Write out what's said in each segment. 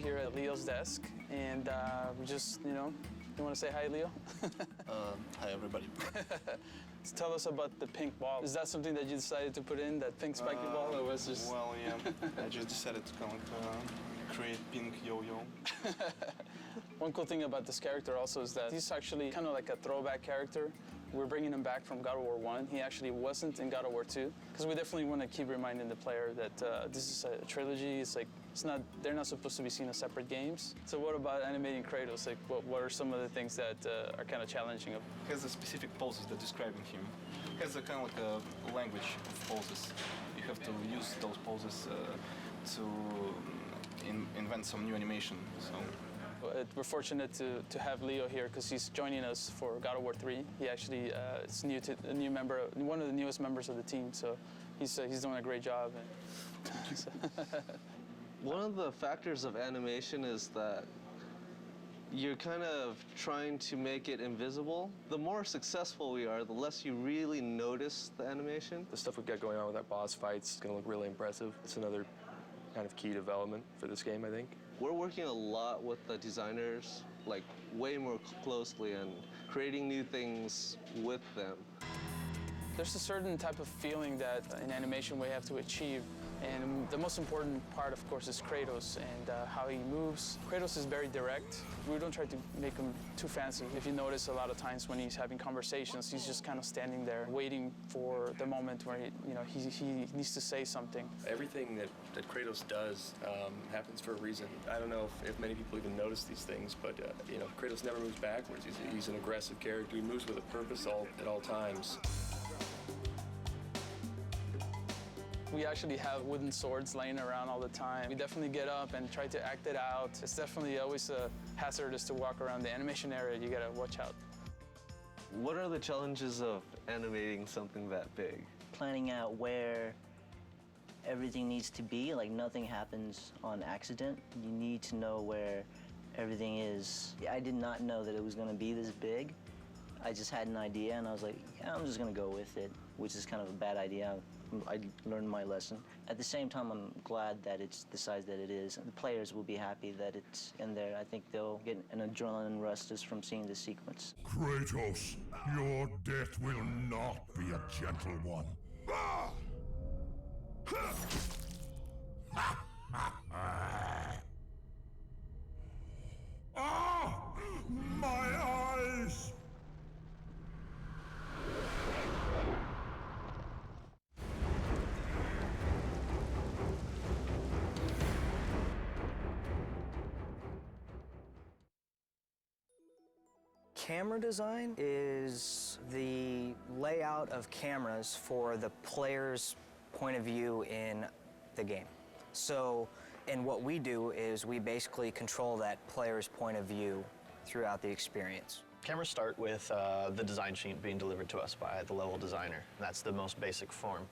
here at Leo's desk, and we just, you want to say hi, Leo? Hi, everybody. Tell us about the pink ball. Is that something that you decided to put in, that pink spiky ball, or was just... Well, yeah, I just decided to kind of create pink yo-yo. One cool thing about this character also is that he's actually kind of like a throwback character. We're bringing him back from God of War 1. He actually wasn't in God of War 2, because we definitely want to keep reminding the player that this is a trilogy. It's like, they're not supposed to be seen as separate games. So what about animating Kratos? Like, what are some of the things that are kind of challenging? He has a specific poses that describing him. He has a kind of like a language of poses. You have to use those poses to invent some new animation. So. We're fortunate to have Leo here because he's joining us for God of War 3. He actually is one of the newest members of the team, so he's doing a great job. One of the factors of animation is that you're kind of trying to make it invisible. The more successful we are, the less you really notice the animation. The stuff we've got going on with our boss fights is going to look really impressive. It's another kind of key development for this game, I think. We're working a lot with the designers, like way more closely, and creating new things with them. There's a certain type of feeling that in animation we have to achieve. And the most important part, of course, is Kratos and how he moves. Kratos is very direct. We don't try to make him too fancy. If you notice, a lot of times when he's having conversations, he's just kind of standing there waiting for the moment where he needs to say something. Everything that Kratos does happens for a reason. I don't know if many people even notice these things, but Kratos never moves backwards. He's an aggressive character. He moves with a purpose at all times. We actually have wooden swords laying around all the time. We definitely get up and try to act it out. It's definitely always hazardous to walk around the animation area. You gotta watch out. What are the challenges of animating something that big? Planning out where everything needs to be, like nothing happens on accident. You need to know where everything is. I did not know that it was gonna be this big. I just had an idea and I was like, yeah, I'm just gonna go with it, which is kind of a bad idea. I learned my lesson. At the same time, I'm glad that it's the size that it is. The players will be happy that it's in there. I think they'll get an adrenaline rush just from seeing the sequence. Kratos, your death will not be a gentle one. Ah! Ah! My eyes! Camera design is the layout of cameras for the player's point of view in the game. So, and what we do is we basically control that player's point of view throughout the experience. Cameras start with the design sheet being delivered to us by the level designer. That's the most basic form.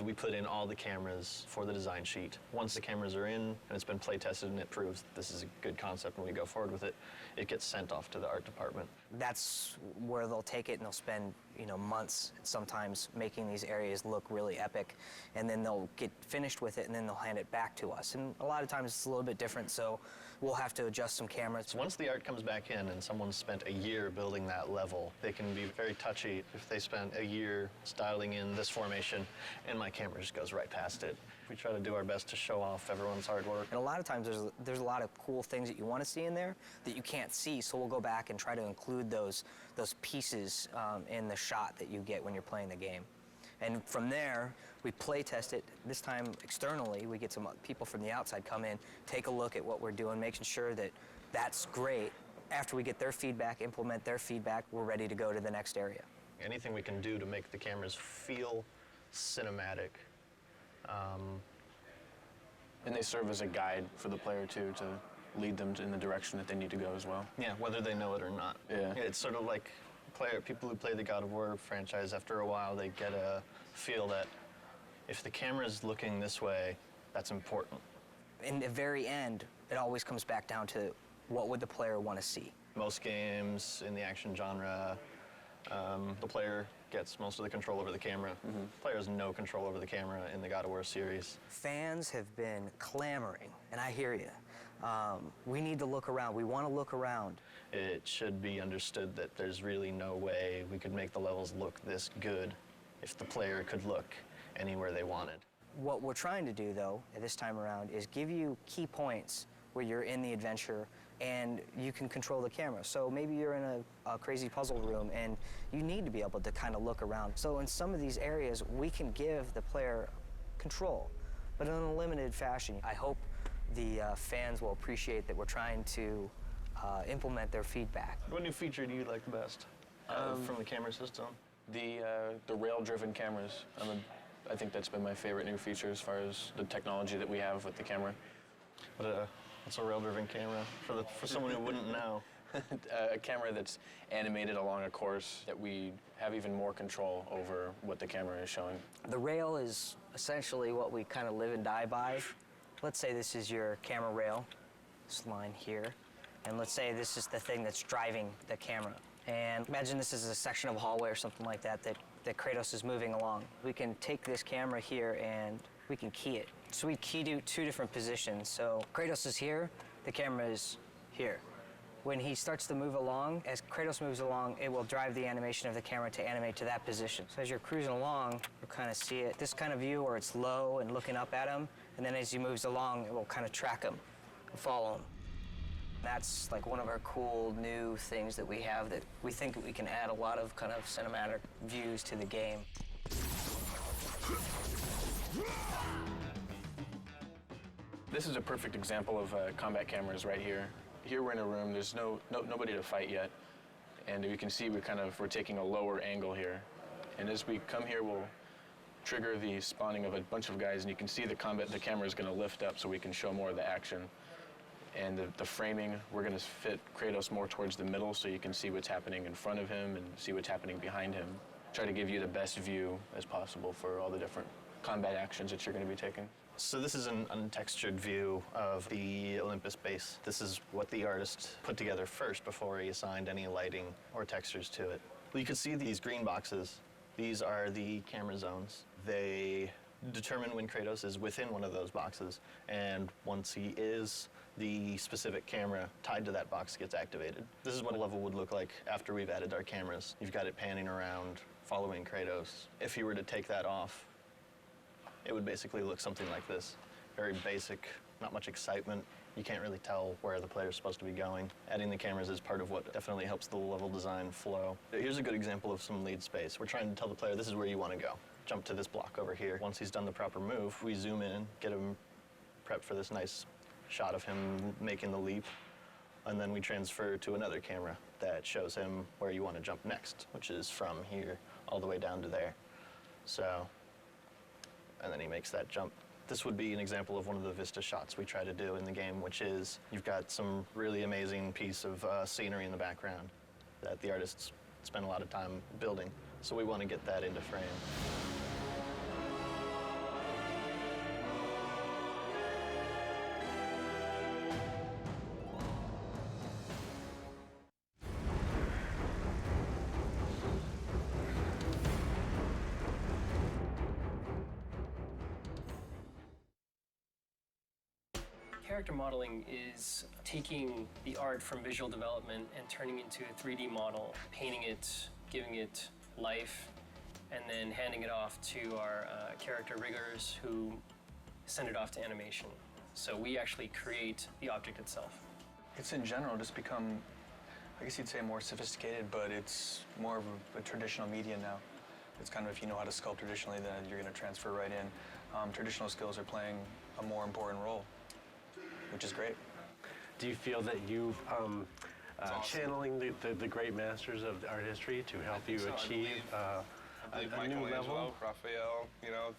We put in all the cameras for the design sheet. Once the cameras are in and it's been play tested and it proves this is a good concept and we go forward with it, it gets sent off to the art department. That's where they'll take it and they'll spend months sometimes making these areas look really epic, and then they'll get finished with it and then they'll hand it back to us. And a lot of times it's a little bit different, so we'll have to adjust some cameras. So once the art comes back in and someone's spent a year building that level, they can be very touchy if they spent a year styling in this formation and my camera just goes right past it. We try to do our best to show off everyone's hard work. And a lot of times there's a lot of cool things that you want to see in there that you can't see, so we'll go back and try to include those pieces in the shot that you get when you're playing the game. And from there, we play test it. This time externally, we get some people from the outside come in, take a look at what we're doing, making sure that that's great. After we get their feedback, implement their feedback, we're ready to go to the next area. Anything we can do to make the cameras feel cinematic. And they serve as a guide for the player too, to lead them in the direction that they need to go as well. Yeah, whether they know it or not. Yeah. It's sort of like people who play the God of War franchise, after a while they get a feel that if the camera's looking this way, that's important. In the very end, it always comes back down to what would the player want to see. Most games in the action genre, the player gets most of the control over the camera. The player has no control over the camera in the God of War series. Fans have been clamoring, and I hear you. We need to look around. We want to look around. It should be understood that there's really no way we could make the levels look this good if the player could look anywhere they wanted. What we're trying to do, though, at this time around, is give you key points where you're in the adventure and you can control the camera. So maybe you're in a crazy puzzle room and you need to be able to kind of look around. So in some of these areas, we can give the player control, but in a limited fashion. I hope the fans will appreciate that we're trying to implement their feedback. What new feature do you like the best from the camera system? The rail-driven cameras. I think that's been my favorite new feature as far as the technology that we have with the camera. What's a rail-driven camera for someone who wouldn't know? A camera that's animated along a course that we have even more control over what the camera is showing. The rail is essentially what we kind of live and die by. Let's say this is your camera rail, this line here, and let's say this is the thing that's driving the camera. And imagine this is a section of a hallway or something like that Kratos is moving along. We can take this camera here and we can key it. So we key to 2 different positions. So Kratos is here, the camera is here. When he starts to move along, as Kratos moves along, it will drive the animation of the camera to animate to that position. So as you're cruising along, you'll kind of see it, this kind of view where it's low and looking up at him, and then as he moves along, it will kind of track him and follow him. That's like one of our cool new things that we have that we think we can add a lot of kind of cinematic views to the game. This is a perfect example of combat cameras right here. Here we're in a room, there's nobody to fight yet. And you can see we're taking a lower angle here. And as we come here, we'll trigger the spawning of a bunch of guys, and you can see the camera is going to lift up so we can show more of the action. And the framing, we're going to fit Kratos more towards the middle so you can see what's happening in front of him and see what's happening behind him. Try to give you the best view as possible for all the different combat actions that you're going to be taking. So this is an untextured view of the Olympus base. This is what the artist put together first before he assigned any lighting or textures to it. Well, you can see these green boxes. These are the camera zones. They determine when Kratos is within one of those boxes, and once he is, the specific camera tied to that box gets activated. This is what a level would look like after we've added our cameras. You've got it panning around, following Kratos. If you were to take that off, it would basically look something like this. Very basic, not much excitement. You can't really tell where the player's supposed to be going. Adding the cameras is part of what definitely helps the level design flow. Here's a good example of some lead space. We're trying to tell the player this is where you want to go. Jump to this block over here. Once he's done the proper move, we zoom in, get him prepped for this nice shot of him making the leap, and then we transfer to another camera that shows him where you want to jump next, which is from here all the way down to there. So, and then he makes that jump. This would be an example of one of the vista shots we try to do in the game, which is you've got some really amazing piece of scenery in the background that the artists spent a lot of time building. So we want to get that into frame. Character modeling is taking the art from visual development and turning it into a 3D model, painting it, giving it life, and then handing it off to our character riggers who send it off to animation. So we actually create the object itself. It's in general just become, I guess you'd say, more sophisticated, but it's more of a traditional media now. It's kind of, if you know how to sculpt traditionally, then you're going to transfer right in. Traditional skills are playing a more important role, which is great. Do you feel that you channeling the great masters of art history to help you achieve a new level? Raphael, you know,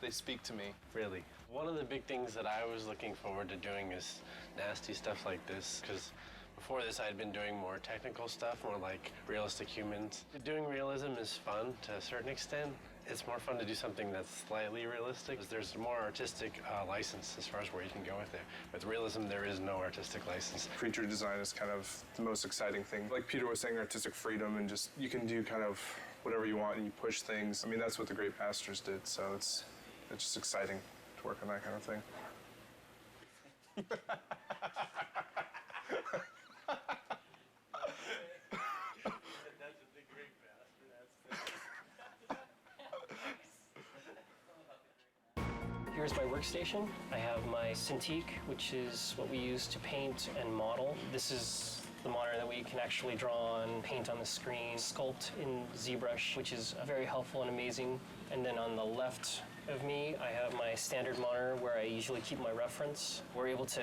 they speak to me. Really. One of the big things that I was looking forward to doing is nasty stuff like this, because before this I'd been doing more technical stuff, more like realistic humans. Doing realism is fun to a certain extent. It's more fun to do something that's slightly realistic. There's more artistic license as far as where you can go with it. With realism, there is no artistic license. Creature design is kind of the most exciting thing. Like Peter was saying, artistic freedom, and just you can do kind of whatever you want and you push things. I mean, that's what the great masters did, so it's just exciting to work on that kind of thing. Here's my workstation. I have my Cintiq, which is what we use to paint and model. This is the monitor that we can actually draw on, paint on the screen, sculpt in ZBrush, which is very helpful and amazing. And then on the left of me, I have my standard monitor where I usually keep my reference. We're able to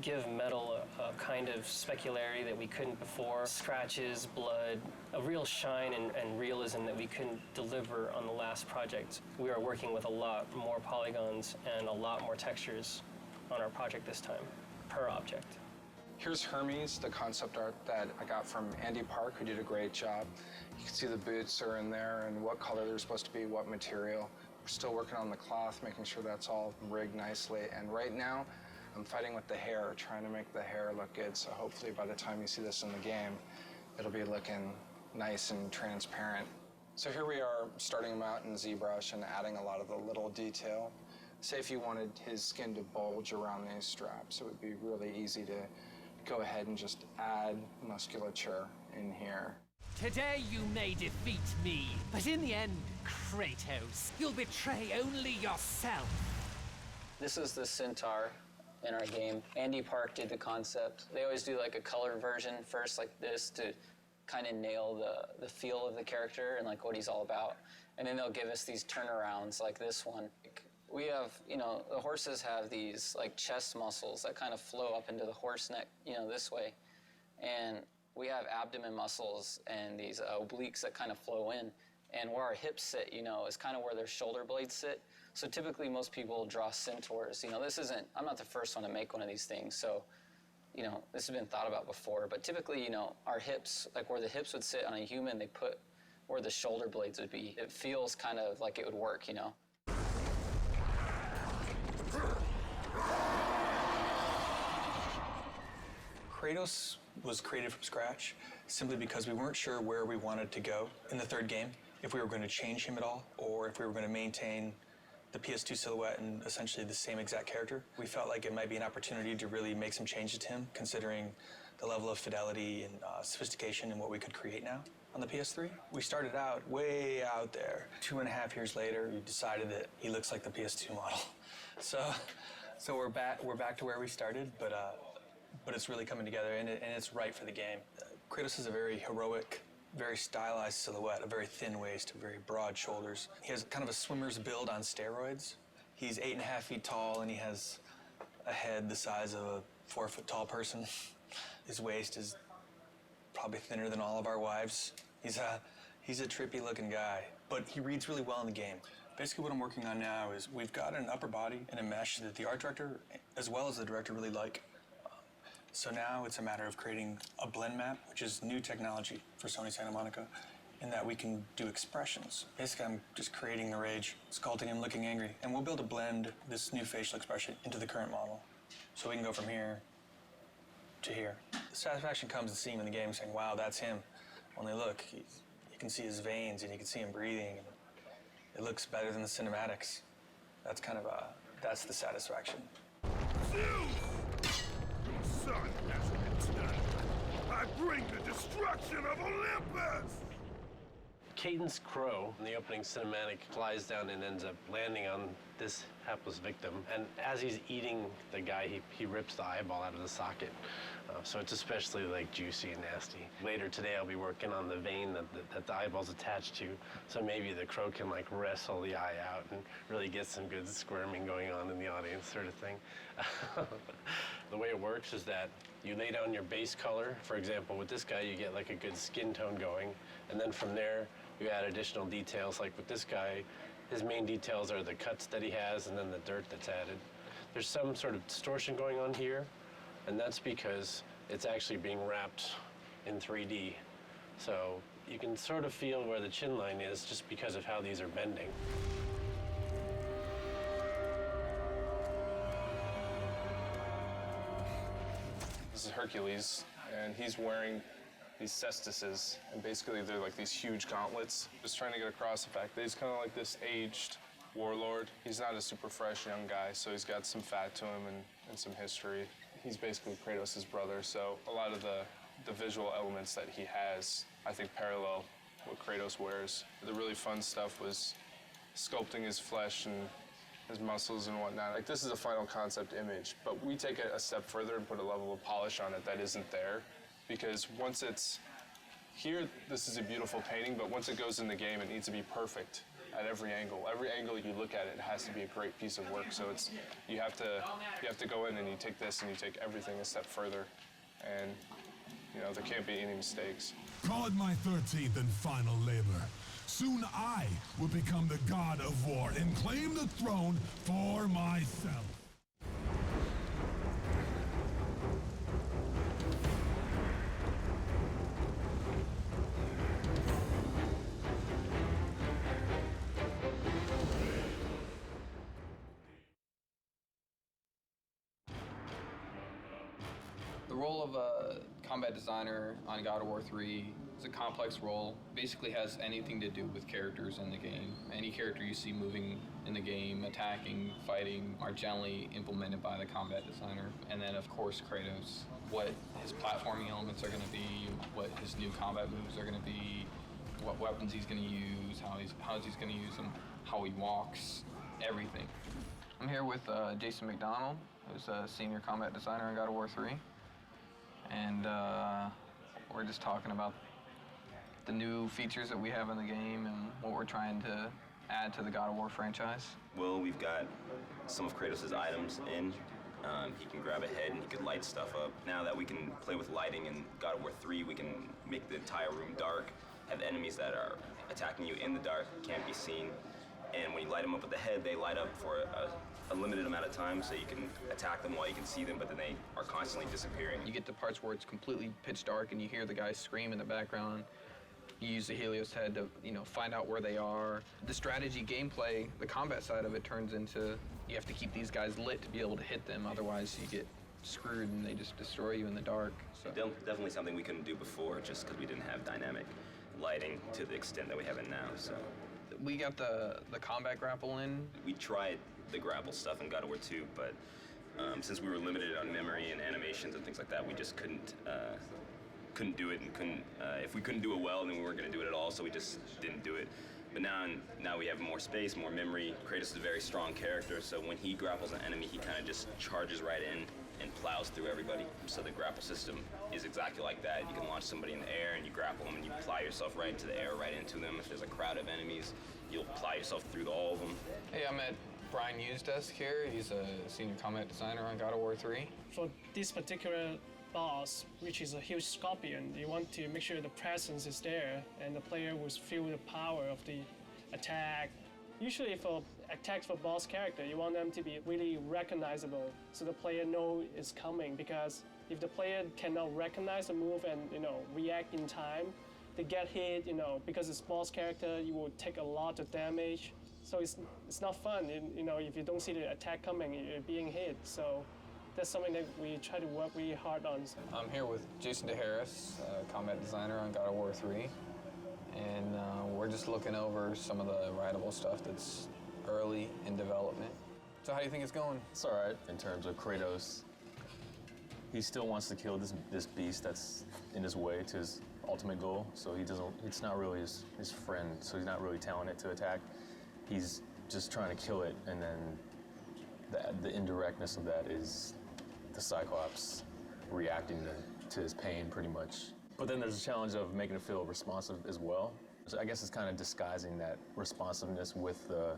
give metal a kind of specularity that we couldn't before. Scratches, blood, a real shine and realism that we couldn't deliver on the last project. We are working with a lot more polygons and a lot more textures on our project this time, per object. Here's Hermes, the concept art that I got from Andy Park, who did a great job. You can see the boots are in there and what color they're supposed to be, what material. We're still working on the cloth, making sure that's all rigged nicely. And right now, I'm fighting with the hair, trying to make the hair look good. So hopefully by the time you see this in the game, it'll be looking nice and transparent. So here we are starting him out in ZBrush and adding a lot of the little detail. Say if you wanted his skin to bulge around these straps, it would be really easy to go ahead and just add musculature in here. Today you may defeat me, but in the end, Kratos, you'll betray only yourself. This is the Centaur in our game. Andy Park did the concept. They always do like a colored version first like this to kind of nail the feel of the character and like what he's all about. And then they'll give us these turnarounds like this one. We have, you know, the horses have these like chest muscles that kind of flow up into the horse neck, you know, this way. And we have abdomen muscles and these obliques that kind of flow in. And where our hips sit, you know, is kind of where their shoulder blades sit. So typically most people draw centaurs. You know, I'm not the first one to make one of these things. So, you know, this has been thought about before. But typically, you know, our hips, like where the hips would sit on a human, they put where the shoulder blades would be. It feels kind of like it would work, you know. Kratos was created from scratch simply because we weren't sure where we wanted to go in the third game, if we were going to change him at all, or if we were going to maintain the PS2 silhouette and essentially the same exact character. We felt like it might be an opportunity to really make some changes to him, considering the level of fidelity and sophistication in what we could create now on the PS3. We started out way out there. 2.5 years later, we decided that he looks like the PS2 model. So we're back to where we started, but it's really coming together, and it's right for the game. Kratos is a very heroic, very stylized silhouette, a very thin waist, very broad shoulders. He has kind of a swimmer's build on steroids. He's 8.5 feet tall, and he has a head the size of a 4-foot tall person. His waist is probably thinner than all of our wives. He's a trippy looking guy, but he reads really well in the game. Basically what I'm working on now is we've got an upper body and a mesh that the art director, as well as the director, really like. So now it's a matter of creating a blend map, which is new technology for Sony Santa Monica, in that we can do expressions. Basically, I'm just creating the rage, sculpting him looking angry, and we'll be able to blend this new facial expression into the current model. So we can go from here to here. The satisfaction comes in seeing him in the game saying, wow, that's him. Only look, you can see his veins and you can see him breathing. It looks better than the cinematics. That's kind of that's the satisfaction. Son has returned. I bring the destruction of Olympus! Cadence Crow, in the opening cinematic, flies down and ends up landing on this hapless victim. And as he's eating the guy, he rips the eyeball out of the socket. So it's especially like juicy and nasty. Later today, I'll be working on the vein that the eyeball's attached to. So maybe the crow can like wrestle the eye out and really get some good squirming going on in the audience, sort of thing. The way it works is that you lay down your base color. For example, with this guy, you get like a good skin tone going. And then from there, you add additional details. Like with this guy, his main details are the cuts that he has and then the dirt that's added. There's some sort of distortion going on here, and that's because it's actually being wrapped in 3D. So you can sort of feel where the chin line is just because of how these are bending. This is Hercules, and he's wearing these cestises, and basically they're like these huge gauntlets. Just trying to get across the fact that he's kind of like this aged warlord. He's not a super fresh young guy, so he's got some fat to him and some history. He's basically Kratos' brother, so a lot of the visual elements that he has, I think, parallel what Kratos wears. The really fun stuff was sculpting his flesh and his muscles and whatnot. Like, this is a final concept image, but we take it a step further and put a level of polish on it that isn't there, because once it's here, this is a beautiful painting, but once it goes in the game, it needs to be perfect at every angle. Every angle you look at it has to be a great piece of work. So it's you have to go in and you take this and you take everything a step further, and there can't be any mistakes. Call it my 13th and final labor. Soon I will become the god of war and claim the throne for myself. The role of a combat designer on God of War 3 is a complex role. Basically has anything to do with characters in the game. Any character you see moving in the game, attacking, fighting, are generally implemented by the combat designer. And then, of course, Kratos. What his platforming elements are going to be, what his new combat moves are going to be, what weapons he's going to use, how he's going to use them, how he walks, everything. I'm here with Jason McDonald, who's a senior combat designer on God of War 3. And we're just talking about the new features that we have in the game and what we're trying to add to the God of War franchise. Well, we've got some of Kratos' items in. He can grab a head and he can light stuff up. Now that we can play with lighting in God of War 3, we can make the entire room dark, have enemies that are attacking you in the dark, can't be seen. And when you light them up with the head, they light up for a limited amount of time, so you can attack them while you can see them, but then they are constantly disappearing. You get to parts where it's completely pitch dark and you hear the guys scream in the background. You use the Helios head to, find out where they are. The strategy gameplay, the combat side of it turns into you have to keep these guys lit to be able to hit them, otherwise you get screwed and they just destroy you in the dark. So. Definitely something we couldn't do before, just because we didn't have dynamic lighting to the extent that we have it now. So we got the combat grapple in. We tried the grapple stuff in God of War 2, but since we were limited on memory and animations and things like that, we just couldn't do it, and if we couldn't do it well, then we weren't going to do it at all, so we just didn't do it. But now we have more space, more memory. Kratos is a very strong character, so when he grapples an enemy, he kind of just charges right in and plows through everybody. So the grapple system is exactly like that. You can launch somebody in the air and you grapple them and you ply yourself right into the air, right into them. If there's a crowd of enemies, you'll ply yourself through all of them. Hey, I'm at Brian Usedesk here. He's a senior combat designer on God of War 3. For this particular boss, which is a huge scorpion, you want to make sure the presence is there and the player will feel the power of the attack. Usually for attacks for boss character, you want them to be really recognizable so the player know it's coming, because if the player cannot recognize the move and react in time, they get hit, because it's boss character, you will take a lot of damage. So it's not fun, if you don't see the attack coming, you're being hit. So that's something that we try to work really hard on. I'm here with Jason DeHarris, combat designer on God of War 3. And we're just looking over some of the writable stuff that's early in development. So how do you think it's going? It's all right in terms of Kratos. He still wants to kill this beast that's in his way to his ultimate goal. So it's not really his friend, so he's not really telling it to attack. He's just trying to kill it, and then the indirectness of that is the Cyclops reacting to his pain pretty much. But then there's a challenge of making it feel responsive as well. So I guess it's kind of disguising that responsiveness with the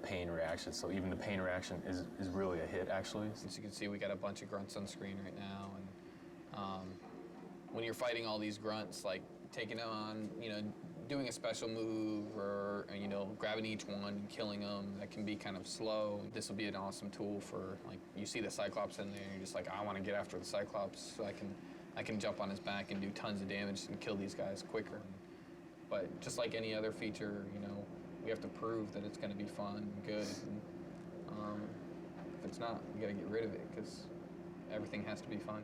pain reaction. So even the pain reaction is really a hit, actually. As you can see, we got a bunch of grunts on screen right now. And when you're fighting all these grunts, like taking on, doing a special move or, grabbing each one and killing them, that can be kind of slow. This will be an awesome tool for, you see the Cyclops in there, and you're just like, I want to get after the Cyclops so I can jump on his back and do tons of damage and kill these guys quicker. But just like any other feature, we have to prove that it's going to be fun and good. And, if it's not, we got to get rid of it, because everything has to be fun.